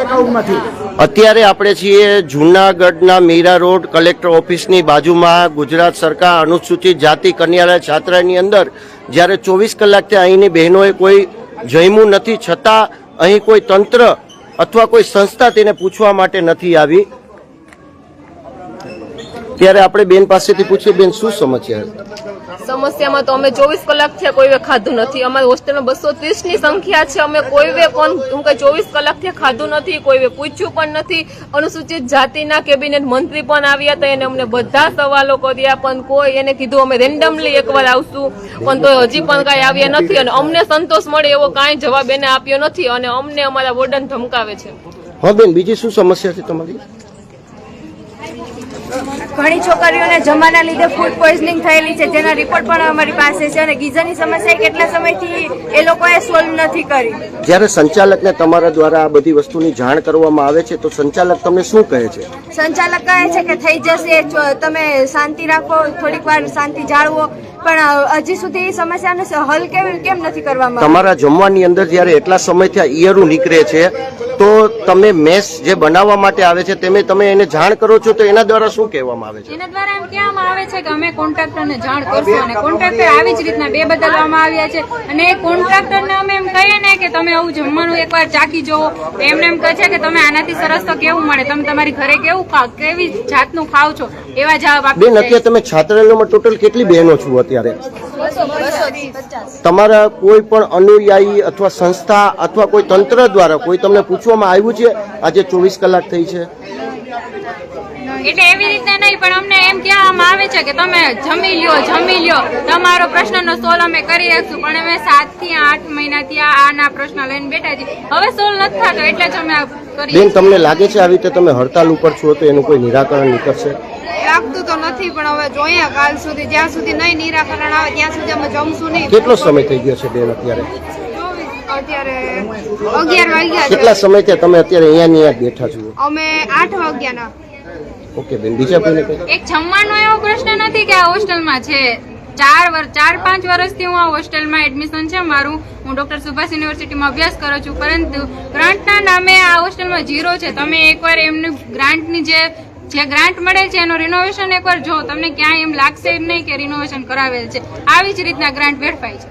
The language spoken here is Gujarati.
એકાઉન્ટમાંથી. અત્યારે આપણે છીએ જૂનાગઢના મીરા રોડ કલેક્ટર ઓફિસની બાજુમાં ગુજરાત સરકાર અનુસૂચિત જાતિ કન્યાલય છાત્રાલયની અંદર. જ્યારે 24 કલાકથી અહીંની બહેનોએ કોઈ જમ્યું નથી, છતાં અહીં કોઈ તંત્ર અથવા કોઈ સંસ્થા તેને પૂછવા માટે નથી આવી. ત્યારે આપણે બેન પાસેથી પૂછીએ, બેન શું સમસ્યા? સમસ્યામાં તો અમે 24 કલાક થયા કોઈ ખાધું નથી. અમારી હોસ્ટેલમાં 230 ની સંખ્યા છે. અમે કોઈ 24 કલાક થયા ખાધું નથી, કોઈ પૂછ્યું પણ નથી. અનુસૂચિત જાતિના કેબિનેટ મંત્રી પણ આવ્યા હતા, એને અમને બધા સવાલો કર્યા, પણ કોઈ એને કીધું અમે રેન્ડમલી એકવાર આવશું, પણ તો હજી પણ કાંઈ આવ્યા નથી. અને અમને સંતોષ મળે એવો કાંઈ જવાબ એને આપ્યો નથી, અને અમને અમારા વોર્ડન ધમકાવે છે. હા બેન, બીજી શું સમસ્યા છે તમારી? ઘણી છોકરીઓને જમવાના લીધે ફૂડ પોઈઝનિંગ થયેલી છે, જેના રિપોર્ટ પણ અમારી પાસે છે. અને ગીઝરની સમસ્યા કેટલા સમયથી એ લોકોએ સોલ્વ નથી કરી. જ્યારે સંચાલકને તમારા દ્વારા આ બધી વસ્તુની જાણ કરવામાં આવે છે તો સંચાલક તમને શું કહે છે? સંચાલક કહે છે કે થઈ જશે, તમે શાંતિ રાખો, થોડીક વાર શાંતિ જાળવો, પણ હજી સુધી સમસ્યાનો હલ કેમ નથી કરવામાં? તમારા જમવાની અંદર જ્યારે એટલા સમયથી આ ઈયરું નીકળે છે તો તમે મેસ જે બનાવવા માટે આવે છે તમે એને જાણ કરો છો, તો એના દ્વારા શું કહેવામાં આવે છે? એના દ્વારા એમ કહેવામાં આવે છે કે અમે કોન્ટ્રાક્ટરને જાણ કરશું, અને કોન્ટ્રાક્ટર આવી જ રીતના બે બદલવામાં આવ્યા છે. અને એ કોન્ટ્રાક્ટરને અમે એમ કહીએ ને કે તમે આવું જમવાનું એકવાર ચાખી જોવો, એમને એમ કહે છે કે તમે આનાથી સરસ તો કેવું મળે, તમે તમારી ઘરે કેવી જાતનું ખાવ છો, એવા જવાબ આપે. બેન, અત્યારે તમે છાત્રાલયમાં ટોટલ કેટલી બહેનો છો અત્યારે? તમારા કોઈ પણ અનુયાયી અથવા સંસ્થા અથવા કોઈ તંત્ર દ્વારા કોઈ તમને પૂછવામાં આવ્યું છે આજે 24 કલાક થઈ છે? એટલે એવી રીતે નહીં, પણ અમને એમ કહેવામાં આવે છે કે તમે જમી લ્યો, તમારો પ્રશ્નનો સોલ્વ અમે કરી રાખશું. પણ અમે 7 થી 8 મહિનાથી આના પ્રશ્ન લઈને બેઠા છીએ, હવે સોલ્વ નથી થતો, એટલે જ અમે કરીએ. બેન, તમને લાગે છે આવી રીતે તમે હડતાલ ઉપર છો તો એનું કોઈ નિરાકરણ નીકળશે? લાગતું તો નથી, પણ હવે જોઈએ કાલ સુધી, જ્યાં સુધી નહીં નિરાકરણ આવે ત્યાં સુધી અમે જમશું નહીં. કેટલો સમય થઈ ગયો છે બેન અત્યારે? અત્યારે 11 વાગ્યા છે. કેટલા સમયથી તમે અત્યારે અહીંયા બેઠા છો? અમે 8 વાગ્યાના. ઓકે બેન, બીજા કોઈને કંઈ? એક જમવાનો એવો પ્રશ્ન નથી કે આ હોસ્ટેલમાં છે. 4-5 વર્ષથી હું આ હોસ્ટેલમાં એડમિશન છે મારું. હું ડોક્ટર સુભાષ યુનિવર્સિટીમાં અભ્યાસ કરું છું, પરંતુ ગ્રાન્ટના નામે આ હોસ્ટેલમાં 0 છે. તમે એકવાર એમની ગ્રાન્ટની જે ગ્રાન્ટ મળે છે એનું રિનોવેશન એકવાર જો, તમને ક્યાંય એમ લાગશે એમ નહીં કે રિનોવેશન કરાવેલ છે. આવી જ રીતના ગ્રાન્ટ વેડફાય છે.